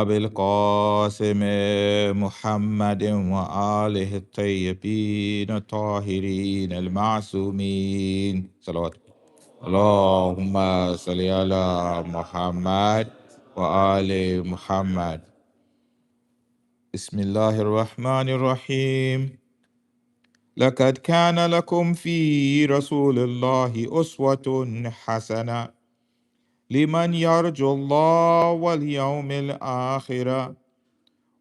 أبي القاسم محمد وآله الطيبين الطاهرين المعصومين صلوات. اللهم صل على محمد وآل محمد. بسم الله الرحمن الرحيم. لقد كان لكم في رسول الله أسوة حسنة لمن يرجو الله واليوم الآخر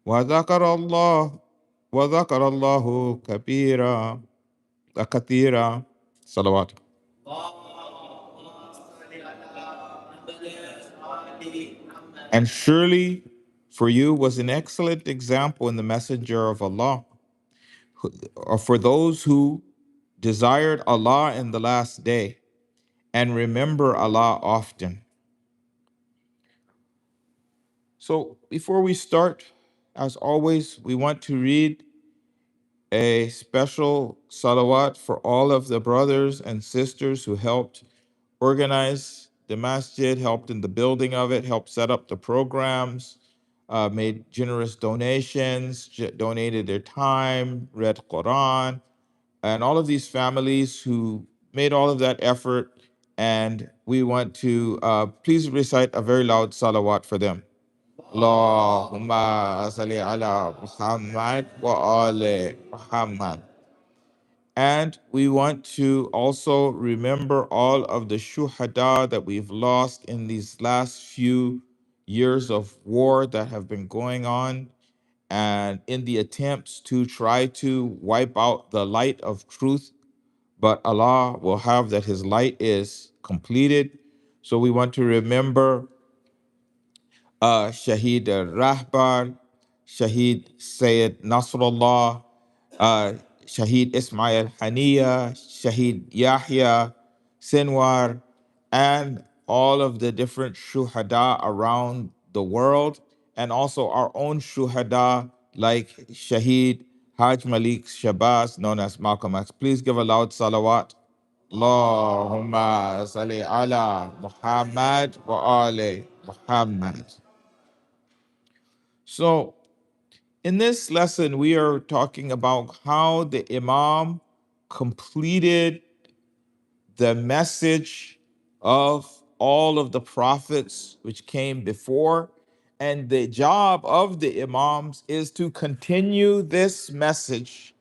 وذكر الله كثيرا صلوات. And surely for you was an excellent example in the messenger of Allah, or for those who desired Allah in the last day and remember Allah often. So before we start, as always, we want to read a special salawat for all of the brothers and sisters who helped organize the masjid, helped in the building of it, helped set up the programs, made generous donations, donated their time, read Quran, and all of these families who made all of that effort. And we want to please recite a very loud salawat for them. Allahumma salli ala Muhammad wa ali Muhammad. And we want to also remember all of the shuhada that we've lost in these last few years of war that have been going on, and in the attempts to try to wipe out the light of truth. But Allah will have that His light is completed. So we want to remember Shaheed Rahbar, Shaheed Sayyid Nasrullah, Shaheed Ismail Haniya, Shaheed Yahya Sinwar, and all of the different shuhada around the world, and also our own shuhada like Shaheed Haj Malik Shabazz, known as Malcolm X. Please give a loud salawat. Allahumma salli ala Muhammad wa ali Muhammad. So, in this lesson, we are talking about how the Imam completed the message of all of the prophets which came before. And the job of the Imams is to continue this message.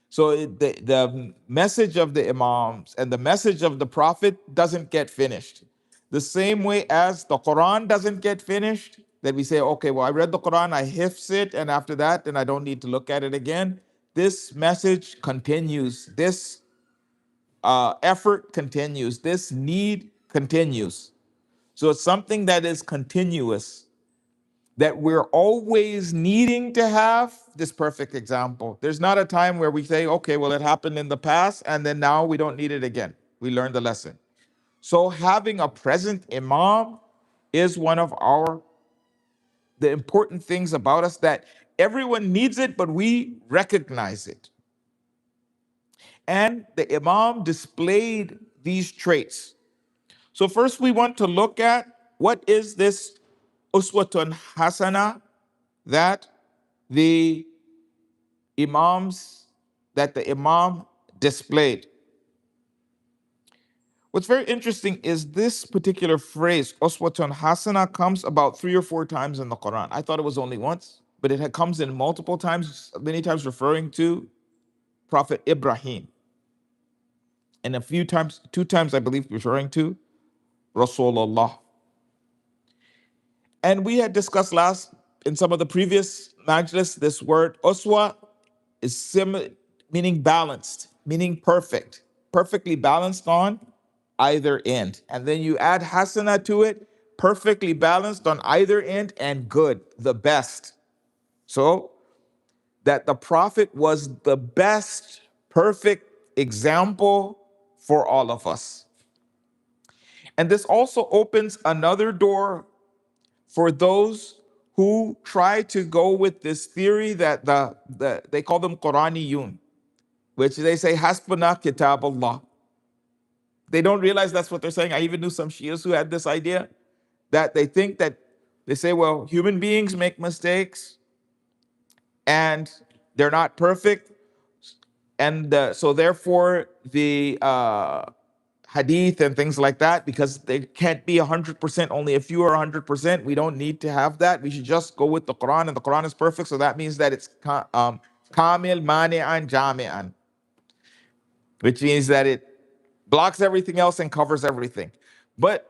So the message of the Imams and the message of the Prophet doesn't get finished. The same way as the Quran doesn't get finished, that we say, okay, well, I read the Quran, I hifz it, and after that, then I don't need to look at it again. This message continues. This effort continues. This need continues. So it's something that is continuous, that we're always needing to have this perfect example. There's not a time where we say, okay, well, it happened in the past, and then now we don't need it again. We learned the lesson. So having a present Imam is one of the important things about us, that everyone needs it, but we recognize it. And the Imam displayed these traits. So first we want to look at what is this Uswatun Hasana that the Imam displayed. What's very interesting is this particular phrase, Uswatun Hasana, comes about 3 or 4 times in the Quran. I thought it was only once, but it comes in multiple times, many times referring to Prophet Ibrahim. And a few times, 2 times, I believe, referring to Rasulullah. And we had discussed in some of the previous majlis, this word uswa is meaning balanced, meaning perfect, perfectly balanced on either end. And then you add hasana to it, perfectly balanced on either end, and good, the best. So that the Prophet was the best, perfect example for all of us. And this also opens another door for those who try to go with this theory that they call them Quraniyun, which they say hasbuna kitab Allah. They don't realize that's what they're saying. I even knew some Shias who had this idea, that they think that They say, well, human beings make mistakes and they're not perfect. And so therefore the hadith and things like that, because they can't be 100%, only a few are 100%. We don't need to have that. We should just go with the Quran, and the Quran is perfect. So that means that it's kamil, mani'an, jami'an, which means that it blocks everything else and covers everything. But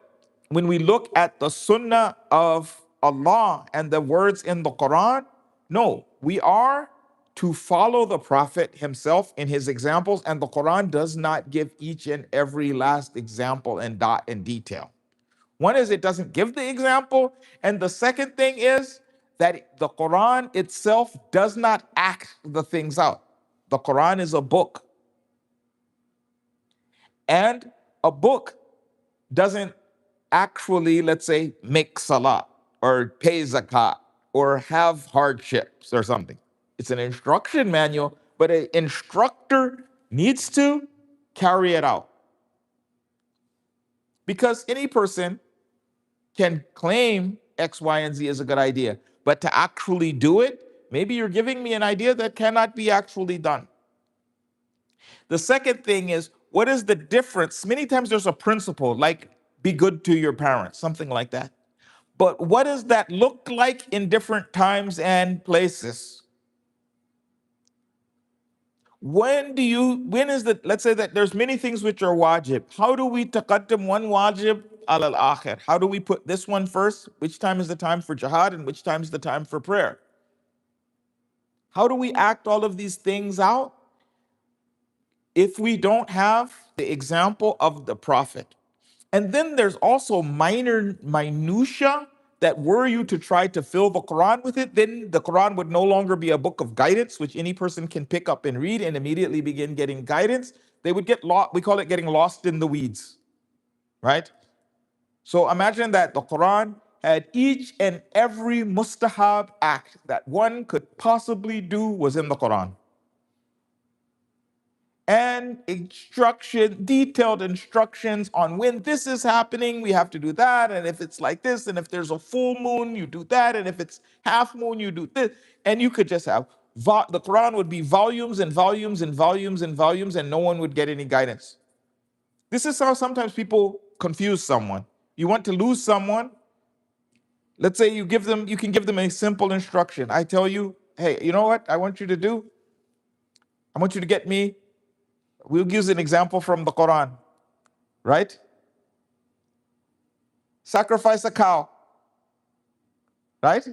when we look at the sunnah of Allah and the words in the Quran, no, we are to follow the Prophet himself in his examples, and the Quran does not give each and every last example and dot and detail. One is it doesn't give the example, and the second thing is that the Quran itself does not act the things out. The Quran is a book, and a book doesn't actually, let's say, make salah or pay zakat or have hardships or something. It's an instruction manual, but an instructor needs to carry it out. Because any person can claim X, Y, and Z is a good idea, but to actually do it, maybe you're giving me an idea that cannot be actually done. The second thing is, what is the difference? Many times there's a principle like be good to your parents, something like that. But what does that look like in different times and places? When is the, let's say that there's many things which are wajib. How do we taqaddam one wajib al akhir? How do we put this one first? Which time is the time for jihad and which time is the time for prayer? How do we act all of these things out if we don't have the example of the Prophet? And then there's also minor minutia that were you to try to fill the Quran with it, then the Quran would no longer be a book of guidance, which any person can pick up and read and immediately begin getting guidance. They would get lost. We call it getting lost in the weeds, right? So imagine that the Quran had each and every mustahab act that one could possibly do was in the Quran, and detailed instructions on when this is happening, we have to do that. And if it's like this, and if there's a full moon, you do that. And if it's half moon, you do this. And you could just have the Quran would be volumes and volumes and volumes and volumes, and no one would get any guidance. This is how sometimes people confuse someone. You want to lose someone. Let's say you can give them a simple instruction. I tell you, hey, you know what I want you to do? I want you to get me. We'll use an example from the Quran, right? Sacrifice a cow, right?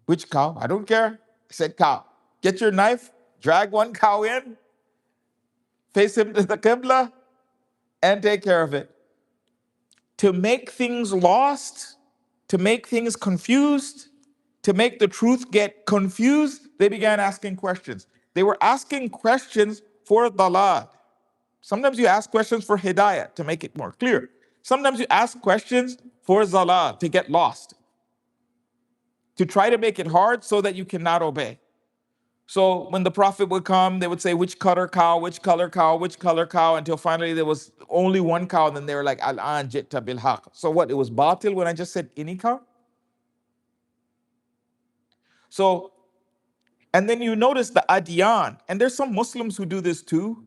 Which cow? I don't care. I said cow. Get your knife, drag one cow in, face him to the Qibla, and take care of it. To make things lost, to make things confused, to make the truth get confused, they began asking questions. They were asking questions for dalal. Sometimes you ask questions for hidayah to make it more clear. Sometimes you ask questions for zalal, to get lost, to try to make it hard so that you cannot obey. So when the Prophet would come, they would say, which color cow, which color cow, which color cow, until finally there was only one cow. And then they were like, Al-an jitta bil haq. So what, it was batil when I just said any cow? So, and then you notice the adyan, and there's some Muslims who do this too,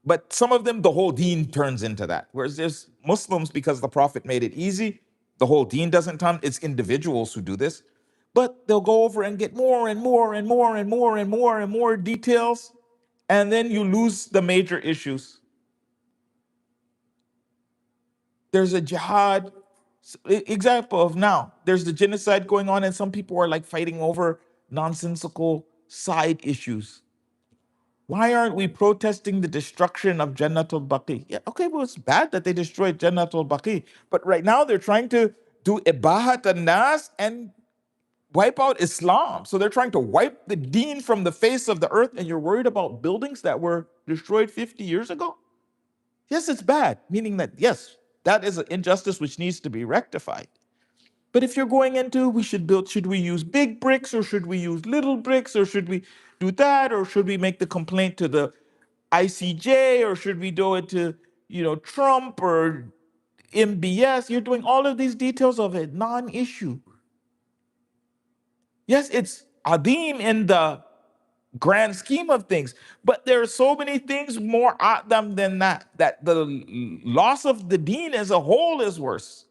but some of them, the whole deen turns into that. Whereas there's Muslims, because the Prophet made it easy, the whole deen doesn't turn. It's individuals who do this. But they'll go over and get more and more and more and more and more and more details. And then you lose the major issues. There's a jihad example of now. There's the genocide going on, and some people are like fighting over nonsensical side issues. Why aren't we protesting the destruction of Jannatul Baqi? Yeah, okay, well, it's bad that they destroyed Jannatul Baqi, but right now they're trying to do Ibahat an-Nas and wipe out Islam. So they're trying to wipe the deen from the face of the earth, and you're worried about buildings that were destroyed 50 years ago? Yes, it's bad, meaning that, yes, that is an injustice which needs to be rectified. But if you're going into, should we use big bricks or should we use little bricks, or should we do that, or should we make the complaint to the ICJ, or should we do it to, Trump, or MBS, you're doing all of these details of a non-issue. Yes, it's adim in the grand scheme of things, but there are so many things more at them than that, that the loss of the deen as a whole is worse.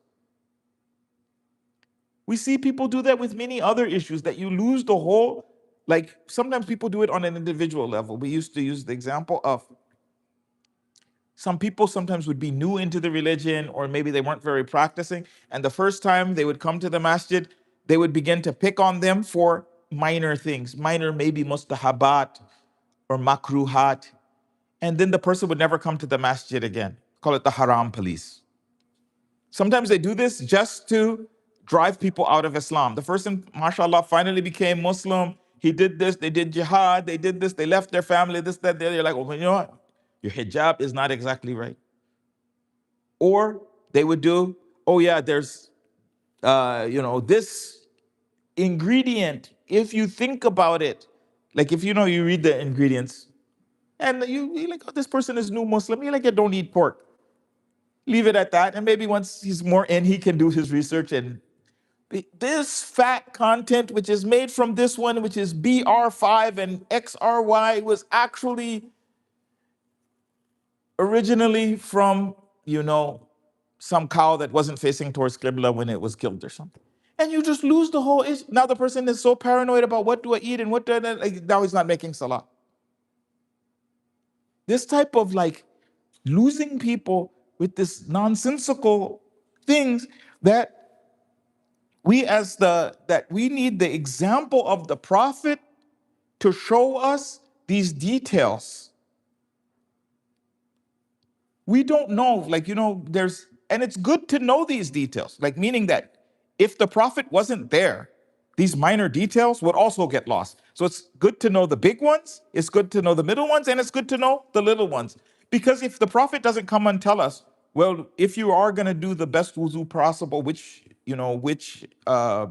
We see people do that with many other issues, that you lose the whole, like sometimes people do it on an individual level. We used to use the example of some people sometimes would be new into the religion, or maybe they weren't very practicing. And the first time they would come to the masjid, they would begin to pick on them for minor things, minor maybe mustahabat or makruhat. And then the person would never come to the masjid again. Call it the haram police. Sometimes they do this just to drive people out of Islam. The person, mashallah, finally became Muslim. He did this, they did jihad, they did this, they left their family, this, that, there. You're like, well, you know what? Your hijab is not exactly right. Or they would do, oh yeah, there's, this ingredient. If you think about it, like if you read the ingredients, and you're like, oh, this person is new Muslim. You're like, you don't eat pork. Leave it at that. And maybe once he's more in, he can do his research. And this fat content, which is made from this one, which is BR5 and XRY, was actually originally from, some cow that wasn't facing towards Qibla when it was killed or something. And you just lose the whole issue. Now the person is so paranoid about what do I eat and what do I, like, now he's not making salah. This type of like losing people with this nonsensical things, that we need the example of the Prophet to show us these details. We don't know, like, and it's good to know these details, like, meaning that if the Prophet wasn't there, these minor details would also get lost. So it's good to know the big ones, it's good to know the middle ones, and it's good to know the little ones. Because if the Prophet doesn't come and tell us, well, if you are going to do the best wuzu possible, which dua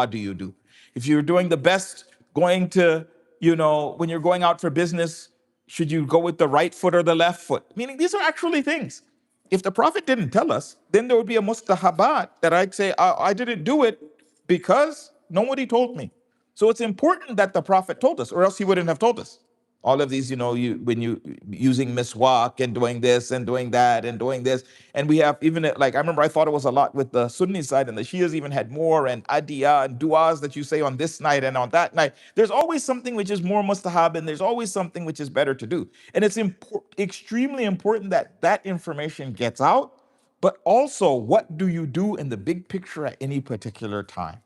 do you do? If you're doing the best, going to, when you're going out for business, should you go with the right foot or the left foot? Meaning these are actually things. If the Prophet didn't tell us, then there would be a mustahabat that I'd say, I didn't do it because nobody told me. So it's important that the Prophet told us, or else he wouldn't have told us. All of these, when you using miswak and doing this and doing that and doing this. And we have even, like, I remember I thought it was a lot with the Sunni side, and the Shias even had more, and adiyah and du'as that you say on this night and on that night. There's always something which is more mustahab, and there's always something which is better to do. And it's extremely important that that information gets out, but also what do you do in the big picture at any particular time?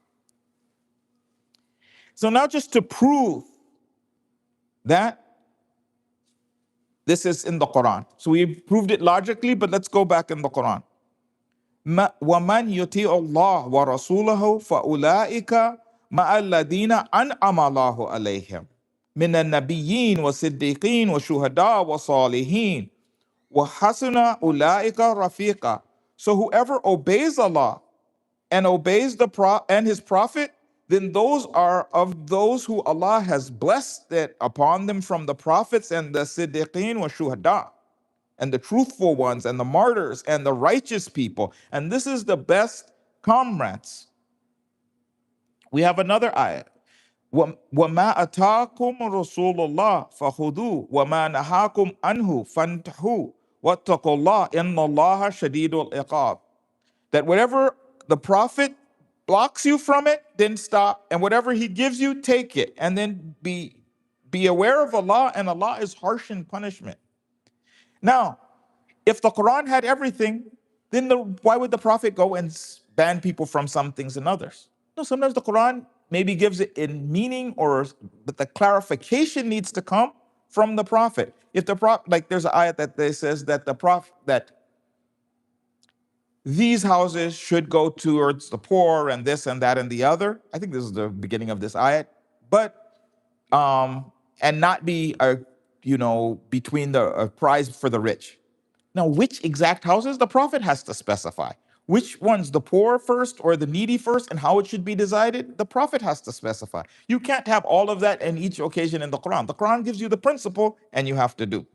So now, just to prove that this is in the Quran. So we proved it logically, but let's go back in the Quran. وَمَنْ يُطِيعُ اللَّهَ وَرَسُولَهُ فَأُولَٰئِكَ مَعَ الَّذِينَ أَنْعَمَ اللَّهُ عَلَيْهِمْ مِنَ النَّبِيِّينَ وَالصِّدِّيقِينَ وَالشُّهَدَاءِ وَالصَّالِحِينَ وَحَسُنَ أُولَٰئِكَ رَفِيقًا. So whoever obeys Allah and obeys and his prophet, then those are of those who Allah has blessed it upon them from the prophets and the siddiqeen wa shuhada, and the truthful ones and the martyrs and the righteous people. And this is the best comrades. We have another ayah. وَمَا أَتَاكُمْ رَسُولُ اللَّهِ فَخُذُوهُ وَمَا نَهَاكُمْ عَنْهُ فَانْتَهُوا وَاتَّقُوا اللَّهَ إِنَّ اللَّهَ شَدِيدُ الْعِقَابِ. That whatever the Prophet blocks you from it, then stop. And whatever he gives you, take it. And then be aware of Allah, and Allah is harsh in punishment. Now, if the Quran had everything, then why would the Prophet go and ban people from some things and others? No, sometimes the Quran maybe gives it in meaning, but the clarification needs to come from the Prophet. If the Prophet, like there's an ayat that says that the Prophet, that these houses should go towards the poor and this and that and the other. I think this is the beginning of this ayat. But and not be between the prize for the rich. Now, which exact houses? The Prophet has to specify. Which ones, the poor first or the needy first, and how it should be decided? The Prophet has to specify. You can't have all of that in each occasion in the Quran. The Quran gives you the principle, and you have to do.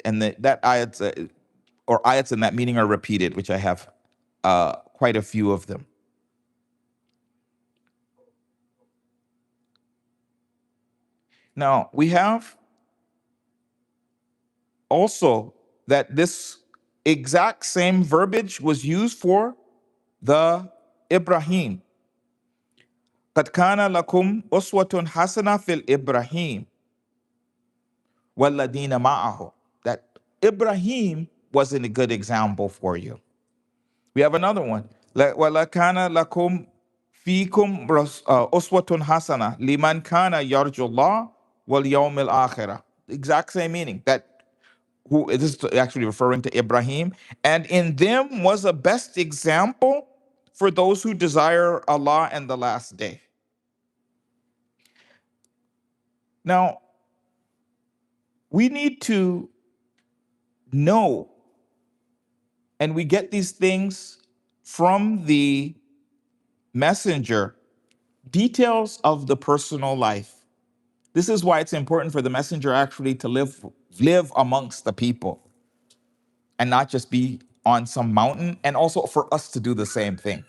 And that ayats or ayats in that meaning are repeated, which I have quite a few of them. Now, we have also that this exact same verbiage was used for the Ibrahim. قد كان لكم أسوة حسنة في الإبراهيم والذين معه. That Ibrahim wasn't a good example for you. We have another one. وَلَكَانَ لَكُمْ فِيكُمْ أُسْوَةٌ حَسَنَةٌ لِمَنْ كَانَ يَرْجُو اللَّهَ وَالْيَوْمِ الْآخِرَةِ. Exact same meaning. That who this is actually referring to Ibrahim, and in them was a best example for those who desire Allah and the last day. Now, we need to know, and we get these things from the messenger, details of the personal life. This is why it's important for the messenger actually to live amongst the people and not just be on some mountain, and also for us to do the same thing.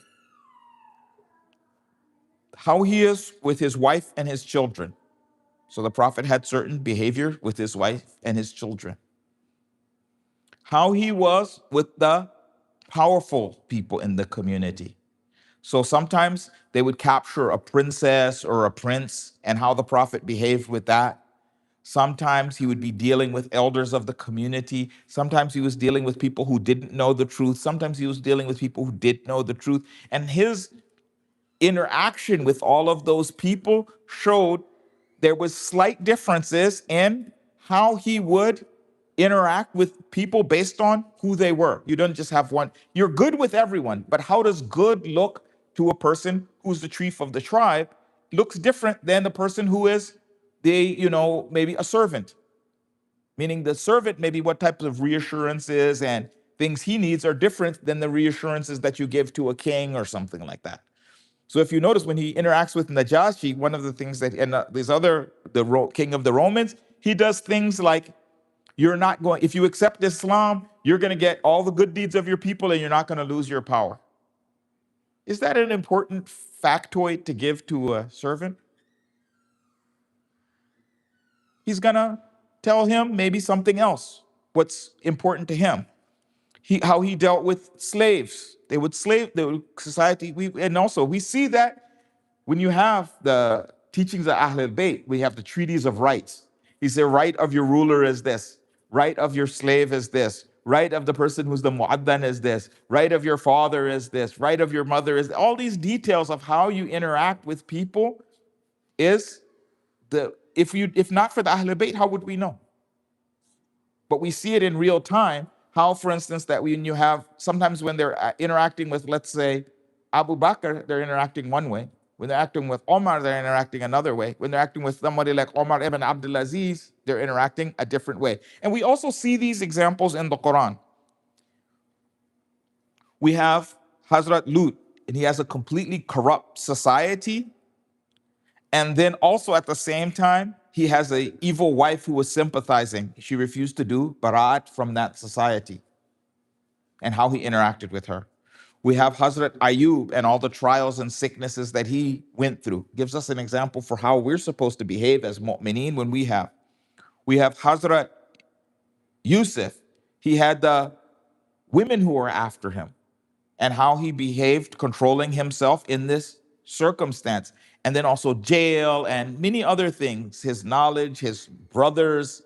How he is with his wife and his children. So the prophet had certain behavior with his wife and his children. How he was with the powerful people in the community. So sometimes they would capture a princess or a prince, and how the prophet behaved with that. Sometimes he would be dealing with elders of the community. Sometimes he was dealing with people who didn't know the truth. Sometimes he was dealing with people who did know the truth. And his interaction with all of those people showed there was slight differences in how he would interact with people based on who they were. You don't just have one. You're good with everyone, but how does good look to a person who's the chief of the tribe looks different than the person who is maybe a servant. Meaning the servant, maybe what types of reassurances and things he needs are different than the reassurances that you give to a king or something like that. So if you notice when he interacts with Najashi, one of the things that, and king of the Romans, he does things like, you're not going, if you accept Islam, you're going to get all the good deeds of your people and you're not going to lose your power. Is that an important factoid to give to a servant? He's going to tell him maybe something else, what's important to him. How he dealt with slaves. Society, and also we see that when you have the teachings of Ahl al-Bayt, we have the treaties of rights. He said, right of your ruler is this, right of your slave is this, right of the person who's the mu'addan is this, right of your father is this, right of your mother is all these details of how you interact with people is if not for the Ahl al-Bayt, how would we know? But we see it in real time. How, for instance, that when you have sometimes when they're interacting with, let's say, Abu Bakr, they're interacting one way. When they're acting with Omar, they're interacting another way. When they're acting with somebody like Omar ibn Abdulaziz, they're interacting a different way. And we also see these examples in the Quran. We have Hazrat Lut, and he has a completely corrupt society. And then also at the same time, he has an evil wife who was sympathizing. She refused to do barat from that society, and how he interacted with her. We have Hazrat Ayub and all the trials and sicknesses that he went through. Gives us an example for how we're supposed to behave as mu'mineen when we have. We have Hazrat Yusuf. He had the women who were after him, and how he behaved, controlling himself in this circumstance. And then also jail and many other things, his knowledge, his brothers,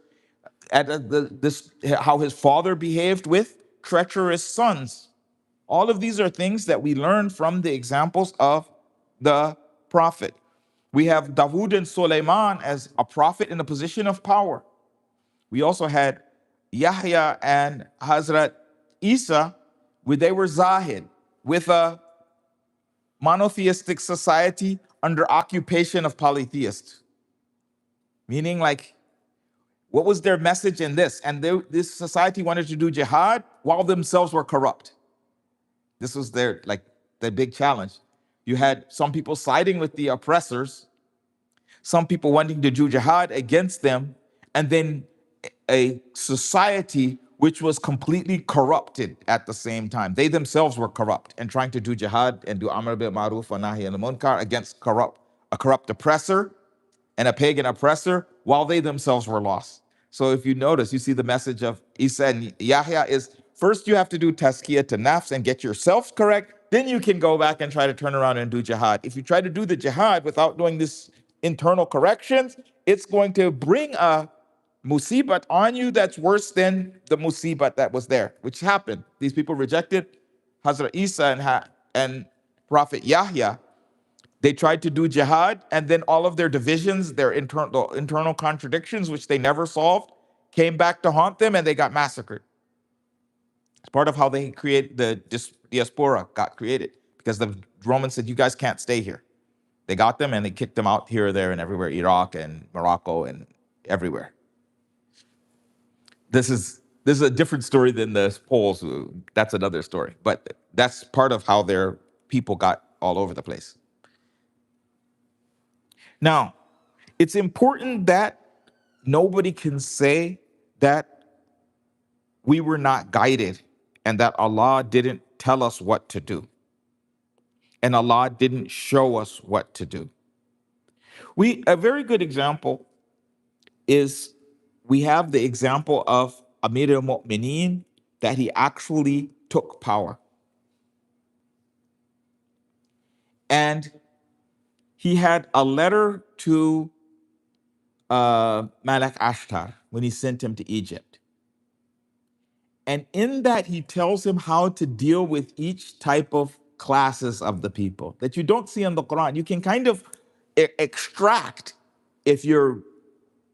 how his father behaved with treacherous sons. All of these are things that we learn from the examples of the prophet. We have Dawood and Suleiman as a prophet in a position of power. We also had Yahya and Hazrat Isa, where they were Zahid, with a monotheistic society under occupation of polytheists. Meaning, like, what was their message in this? And this society wanted to do jihad while themselves were corrupt. This was their big challenge. You had some people siding with the oppressors, some people wanting to do jihad against them, and then a society which was completely corrupted at the same time. They themselves were corrupt and trying to do jihad and do amr bil ma'ruf wa nahi anil munkar against a corrupt oppressor and a pagan oppressor while they themselves were lost. So if you notice, you see the message of Isa and Yahya is first you have to do tazkiyah to nafs and get yourself correct, then you can go back and try to turn around and do jihad. If you try to do the jihad without doing this internal corrections, it's going to bring a musibat on you that's worse than the musibat that was there, which happened. These people rejected Hazrat Isa and Prophet Yahya. They tried to do jihad, and then all of their divisions, their internal contradictions, which they never solved, came back to haunt them, and they got massacred. It's part of how they create the diaspora got created, because the Romans said, "You guys can't stay here." They got them, and they kicked them out here, there, and everywhere, Iraq and Morocco and everywhere. This is a different story than the Poles. That's another story, but that's part of how their people got all over the place. Now, it's important that nobody can say that we were not guided and that Allah didn't tell us what to do and Allah didn't show us what to do. A very good example is we have the example of Amir al-Mu'mineen, that he actually took power. And he had a letter to Malak Ashtar when he sent him to Egypt. And in that, he tells him how to deal with each type of classes of the people that you don't see in the Quran. You can kind of extract if you're,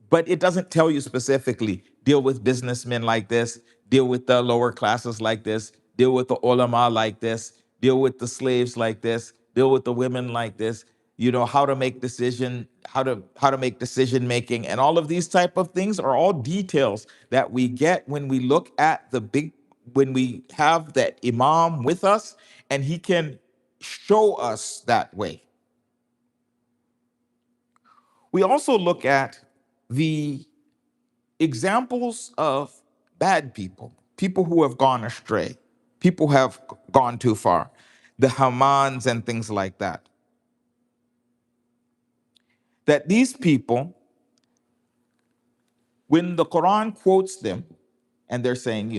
but it doesn't tell you specifically, deal with businessmen like this, deal with the lower classes like this, deal with the ulama like this, deal with the slaves like this, deal with the women like this, how to make how to make decision making, and all of these type of things are all details that we get when we look at when we have that Imam with us and he can show us that way. We also look at the examples of bad people who have gone astray, people who have gone too far, the Hamans and things like that. That these people, when the Quran quotes them, and they're saying,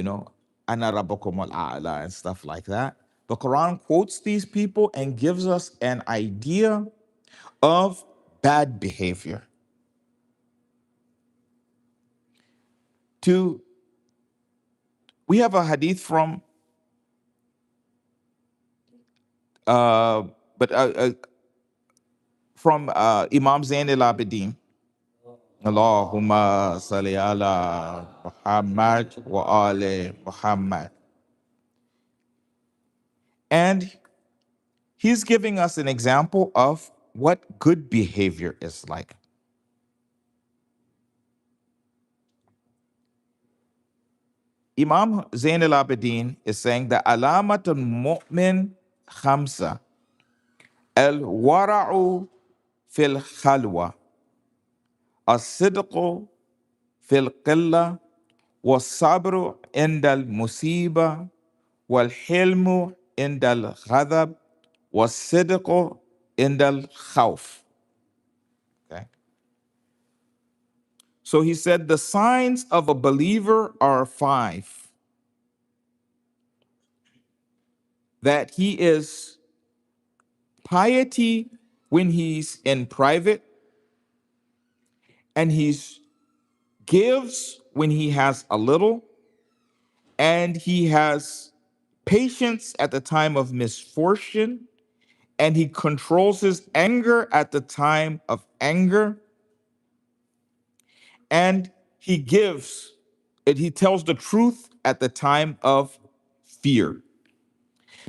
Ana rabbukum al-a'la and stuff like that, the Quran quotes these people and gives us an idea of bad behavior. We have a hadith from uh, but from Imam Zain al-Abidin. Allahumma salli ala Muhammad wa ali Muhammad. And he's giving us an example of what good behavior is like. Imam Zain al-Abidin is saying that alamatul mu'min khamsa, al-wara'u fil khalwa, as-sidqu fil qilla, was-sabru indal musiba, wal-hilmu indal ghadab, was-sidqu indal khawf. Okay. So he said the signs of a believer are 5. That he is piety when he's in private, and he's gives when he has a little, and he has patience at the time of misfortune, and he controls his anger at the time of anger, and he gives and he tells the truth at the time of fear.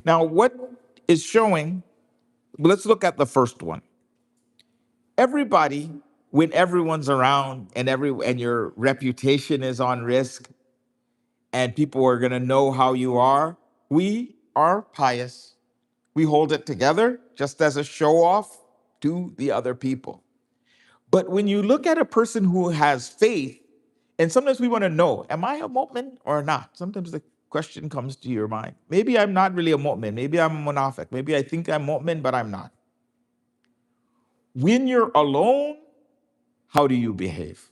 Now, what is showing, let's look at the first one. Everybody, when everyone's around and your reputation is on risk and people are going to know how you are, we are pious. We hold it together just as a show off to the other people. But when you look at a person who has faith, And sometimes we want to know, am I a mu'min or not? Sometimes the question comes to your mind. Maybe I'm not really a mu'min. Maybe I'm a munafiq. Maybe I think I'm mu'min, but I'm not. When you're alone, how do you behave?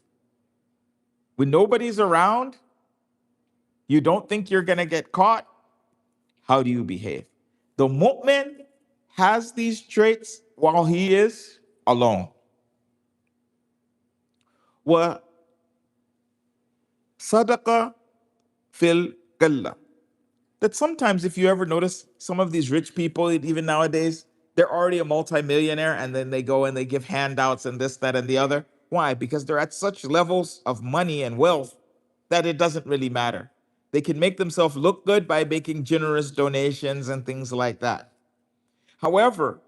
When nobody's around, you don't think you're going to get caught, how do you behave? The mu'min has these traits while he is alone. Wa sadaqa fil qilla. That sometimes, if you ever notice, some of these rich people, even nowadays, they're already a multimillionaire and then they go and they give handouts and this, that, and the other. Why? Because they're at such levels of money and wealth that it doesn't really matter. They can make themselves look good by making generous donations and things like that. However,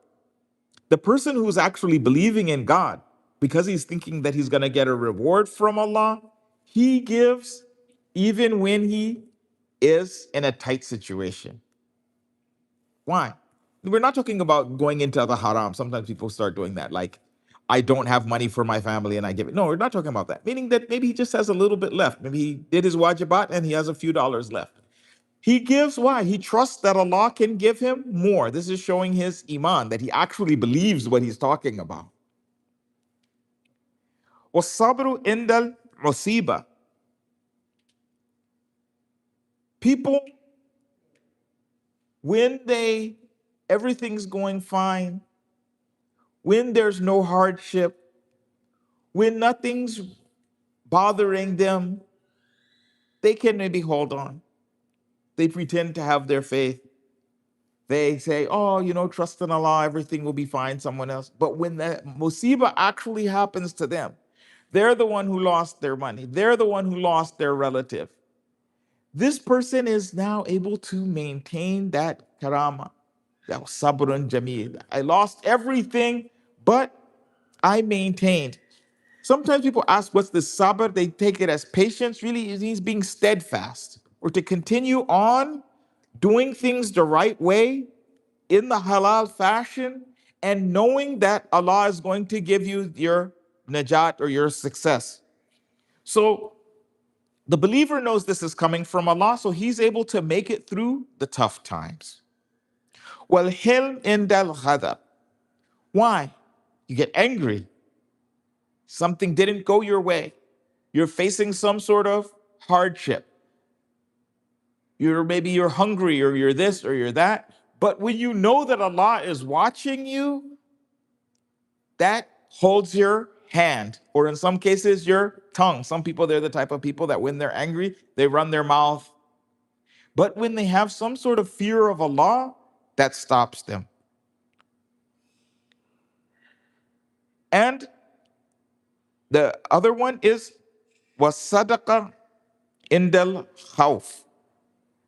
the person who's actually believing in God, because he's thinking that he's going to get a reward from Allah, he gives even when he is in a tight situation. Why? We're not talking about going into the haram. Sometimes people start doing that. Like, I don't have money for my family and I give it. No, we're not talking about that. Meaning that maybe he just has a little bit left. Maybe he did his wajibat and he has a few dollars left. He gives why? He trusts that Allah can give him more. This is showing his iman, that he actually believes what he's talking about. وَالصَّبْرُ عِنْدَ الْمُصِيبَةِ. People, when everything's going fine, when there's no hardship, when nothing's bothering them, they can maybe hold on. They pretend to have their faith. They say, oh, trust in Allah, everything will be fine, someone else. But when the musibah actually happens to them, they're the one who lost their money. They're the one who lost their relative. This person is now able to maintain that karama, that sabrun jameel. I lost everything, but I maintained. Sometimes people ask, what's the sabr? They take it as patience. Really, it means being steadfast or to continue on doing things the right way in the halal fashion and knowing that Allah is going to give you your najat or your success. So the believer knows this is coming from Allah, so he's able to make it through the tough times. Well, hilm indal ghadab. Why? You get angry. Something didn't go your way. You're facing some sort of hardship. Maybe you're hungry or you're this or you're that. But when you know that Allah is watching you, that holds your hand, or in some cases, your tongue. Some people, they're the type of people that when they're angry, they run their mouth. But when they have some sort of fear of Allah, that stops them. And the other one is wasadaqa indal khawf.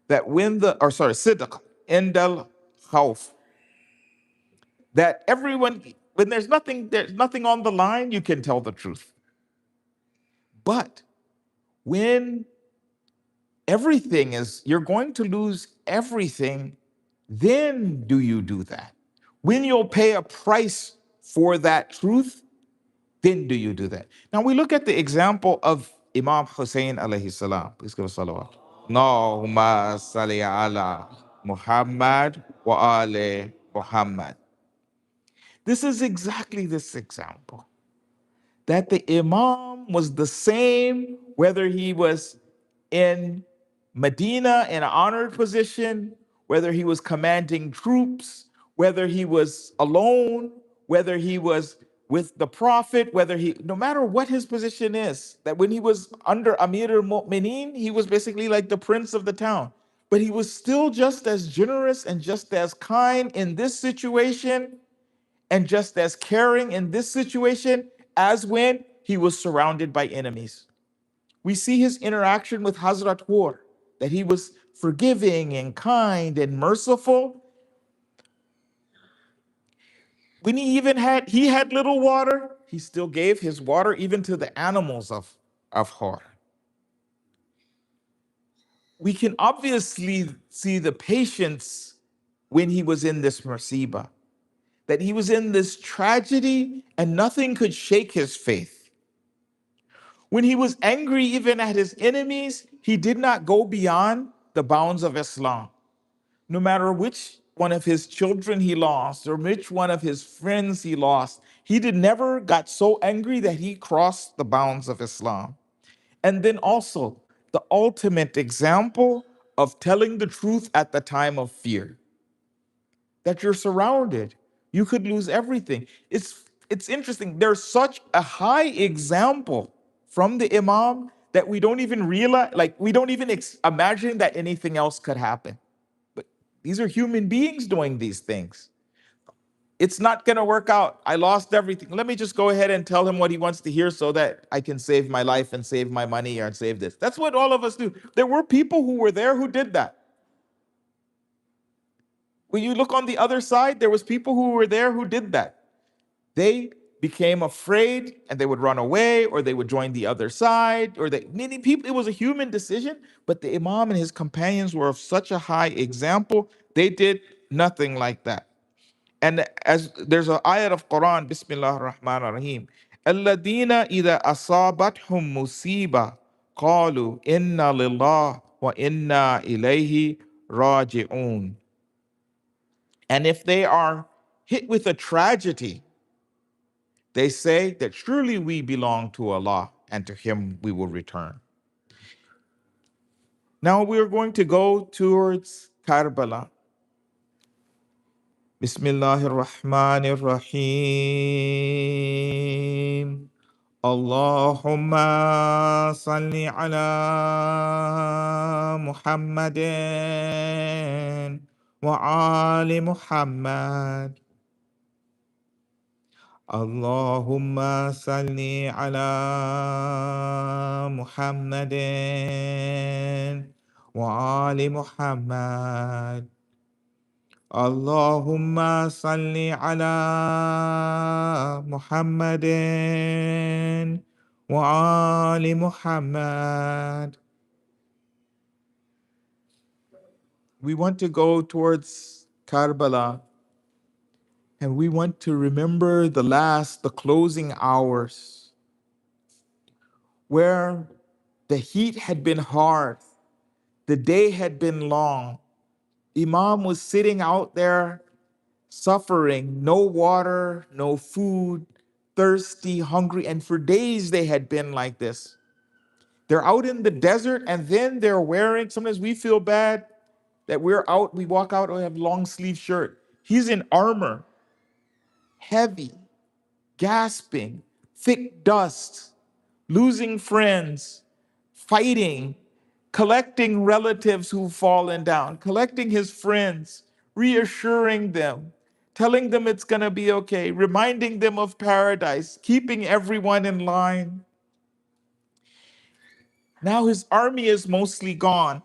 That when sidq indal khawf. That everyone, when there's nothing on the line, you can tell the truth. But when you're going to lose everything, then do you do that? When you'll pay a price for that truth, then do you do that? Now we look at the example of Imam Husayn alayhi salam. Please give us salawat. Allahumma salli ala Muhammad wa ali Muhammad. This is exactly this example. That the Imam was the same whether he was in Medina in an honored position, whether he was commanding troops, whether he was alone, whether he was with the Prophet, no matter what his position is, that when he was under Amir al-Mu'mineen, he was basically like the prince of the town. But he was still just as generous and just as kind in this situation and just as caring in this situation as when he was surrounded by enemies. We see his interaction with Hazrat Hur, that he was forgiving and kind and merciful. When he had little water, he still gave his water even to the animals of Hur. We can obviously see the patience when he was in this musibah, that he was in this tragedy and nothing could shake his faith. When he was angry even at his enemies, he did not go beyond the bounds of Islam. No matter which one of his children he lost or which one of his friends he lost, he did never got so angry that he crossed the bounds of Islam. And then also the ultimate example of telling the truth at the time of fear, that you're surrounded. You could lose everything. It's interesting. There's such a high example from the Imam that we don't even realize, like we don't even imagine that anything else could happen. But these are human beings doing these things. It's not going to work out. I lost everything. Let me just go ahead and tell him what he wants to hear so that I can save my life and save my money or save this. That's what all of us do. There were people who were there who did that. When you look on the other side, there was people who were there who did that. They became afraid and they would run away or they would join the other side or they many people, it was a human decision, but the Imam and his companions were of such a high example, they did nothing like that. And as there's an ayat of Quran, Bismillah ar-Rahman ar-Rahim, Alladina ida asabathum musiba qalu inna lillah wa inna ilayhi raji'un. And if they are hit with a tragedy, they say that surely we belong to Allah and to Him we will return. Now we are going to go towards Karbala. Bismillahir Rahmanir Rahim. Allahumma salli ala Muhammadin wa ali Muhammad. Allahumma salli ala Muhammadin wa ali Muhammad. Allahumma salli ala Muhammadin wa ali Muhammad. We want to go towards Karbala and we want to remember the closing hours where the heat had been hard, the day had been long. Imam was sitting out there suffering, no water, no food, thirsty, hungry, and for days they had been like this. They're out in the desert and then they're wearing, sometimes we feel bad that we're out, we walk out, we have long sleeve shirt. He's in armor, heavy, gasping, thick dust, losing friends, fighting, collecting relatives who've fallen down, collecting his friends, reassuring them, telling them it's going to be okay, reminding them of paradise, keeping everyone in line. Now his army is mostly gone,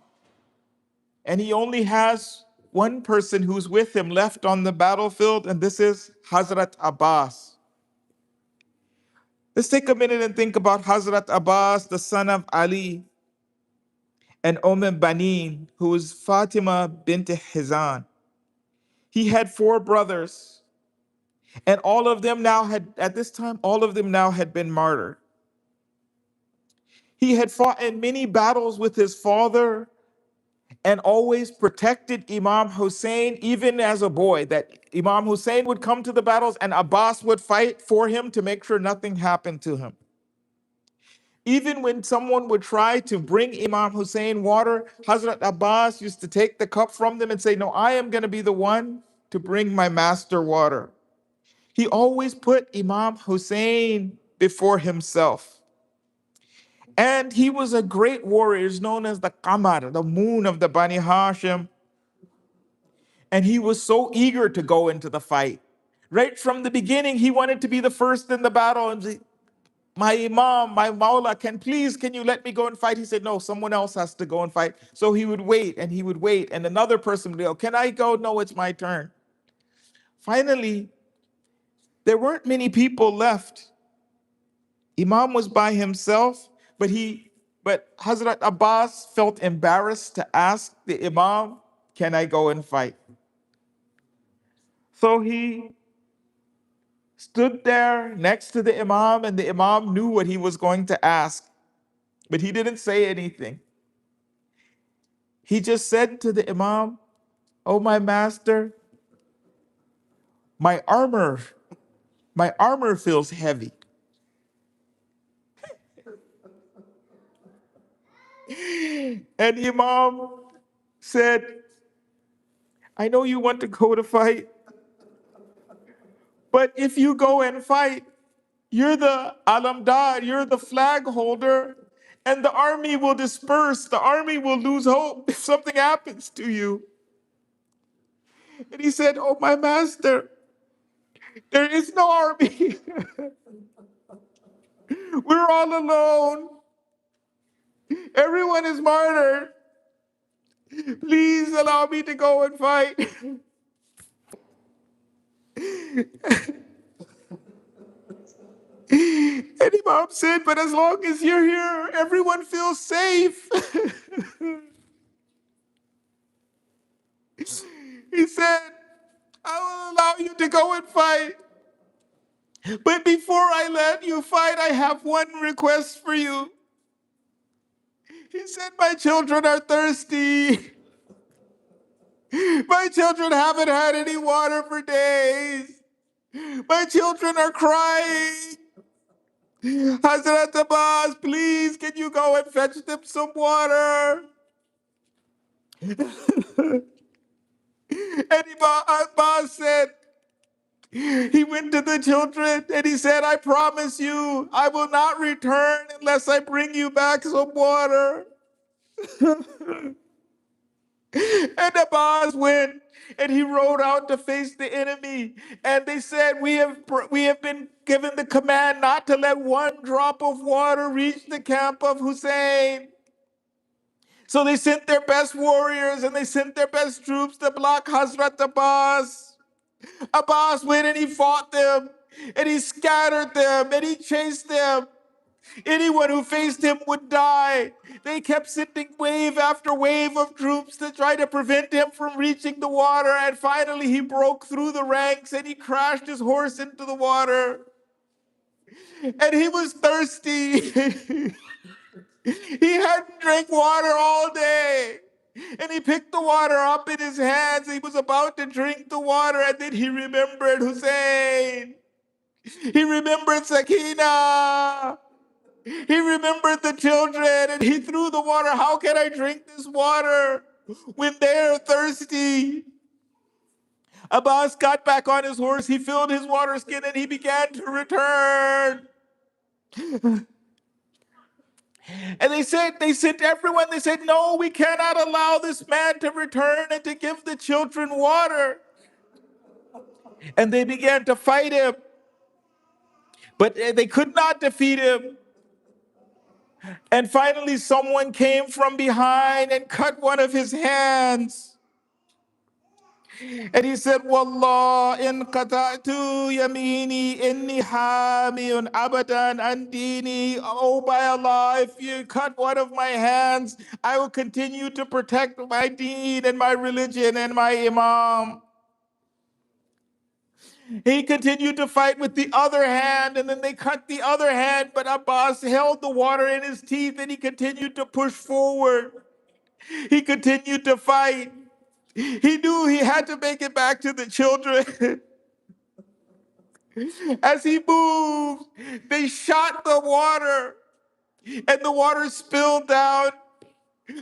and he only has one person who's with him left on the battlefield, and this is Hazrat Abbas. Let's take a minute and think about Hazrat Abbas, the son of Ali, and Banin, who was Fatima bint Hizan. He had 4 brothers, and all of them now had, at this time, all of them now had been martyred. He had fought in many battles with his father and always protected Imam Husayn, even as a boy, that Imam Husayn would come to the battles and Abbas would fight for him to make sure nothing happened to him. Even when someone would try to bring Imam Hussein water, Hazrat Abbas used to take the cup from them and say, no, I am going to be the one to bring my master water. He always put Imam Hussein before himself. And he was a great warrior, he's known as the Qamar, the moon of the Bani Hashim. And he was so eager to go into the fight. Right from the beginning, he wanted to be the first in the battle. And my Imam, my Maula, can you let me go and fight? He said, no, someone else has to go and fight. So he would wait and he would wait. And another person would go, can I go? No, it's my turn. Finally, there weren't many people left. Imam was by himself, but Hazrat Abbas felt embarrassed to ask the Imam, can I go and fight? So he stood there next to the Imam, and the Imam knew what he was going to ask. but he didn't say anything. He just said to the Imam, "Oh, my master, my armor, my armor feels heavy." And Imam said, "I know you want to go to fight, but if you go and fight, you're the alamdar, you're the flag holder, and the army will disperse. The army will lose hope if something happens to you." And he said, "Oh, my master, there is no army. We're all alone. Everyone is martyred. Please allow me to go and fight." And Imam said, "But as long as you're here, everyone feels safe." He said, "I will allow you to go and fight. But before I let you fight, I have one request for you." He said, "My children are thirsty. My children haven't had any water for days. My children are crying. Hazrat Abbas, please, can you go and fetch them some water?" And Imam Abbas said, he went to the children and he said, "I promise you, I will not return unless I bring you back some water." And Abbas went and he rode out to face the enemy. And they said, we have been given the command not to let one drop of water reach the camp of Husayn. So they sent their best warriors and they sent their best troops to block Hazrat Abbas. Abbas went and he fought them and he scattered them and he chased them. Anyone who faced him would die. They kept sending wave after wave of troops to try to prevent him from reaching the water. And finally, he broke through the ranks and he crashed his horse into the water. And he was thirsty. He hadn't drank water all day. And he picked the water up in his hands. He was about to drink the water, and then he remembered Hussein. He remembered Sakina. He remembered the children and he threw the water. How can I drink this water when they're thirsty? Abbas got back on his horse. He filled his water skin and he began to return. And they sent everyone, they said, "No, we cannot allow this man to return and to give the children water." And they began to fight him, but they could not defeat him. And finally, someone came from behind and cut one of his hands. And he said, "Wallah, in qata'tu yamini inni hamiyun abadan andini." "Oh, by Allah, if you cut one of my hands, I will continue to protect my deen and my religion and my Imam." He continued to fight with the other hand, and then they cut the other hand, but Abbas held the water in his teeth and he continued to push forward. He continued to fight. He knew he had to make it back to the children. As he moved, they shot the water, and the water spilled down.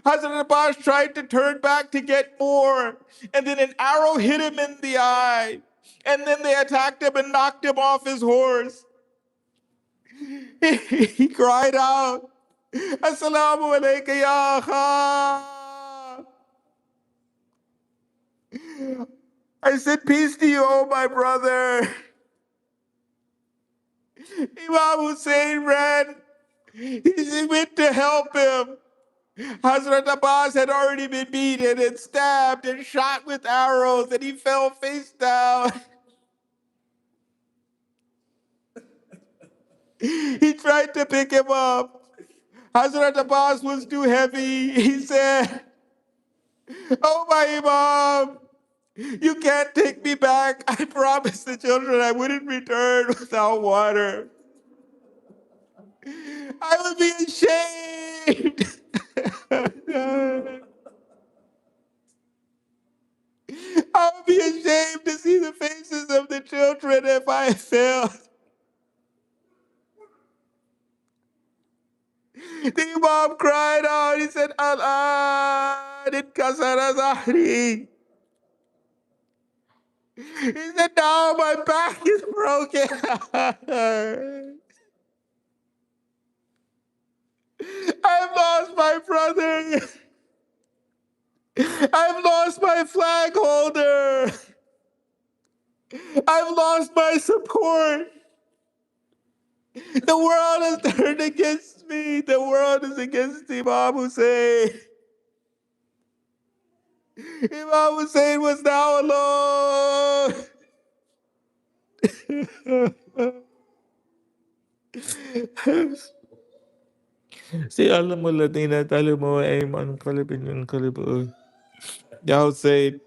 Hazrat Abbas tried to turn back to get more, and then an arrow hit him in the eye. And then they attacked him and knocked him off his horse. He cried out, "Assalamu alaikum ya akha." I said, "Peace to you, oh my brother." Imam Hussein ran. He went to help him. Hazrat Abbas had already been beaten and stabbed and shot with arrows, and he fell face down. He tried to pick him up. Hazrat Abbas was too heavy. He said, "Oh, my Imam, you can't take me back. I promised the children I wouldn't return without water." I would be ashamed. I would be ashamed to see the faces of the children if I failed. The Imam cried out. He said, Al-an inkasara zahri. He said, now my back is broken. I've lost my brother. I've lost my flag holder. I've lost my support. The world has turned against me. The world is against Imam Hussein. Imam Hussein was now alone. سيعلم الذين ظلموا أيمن قلب ينقلب. Ya Hussein,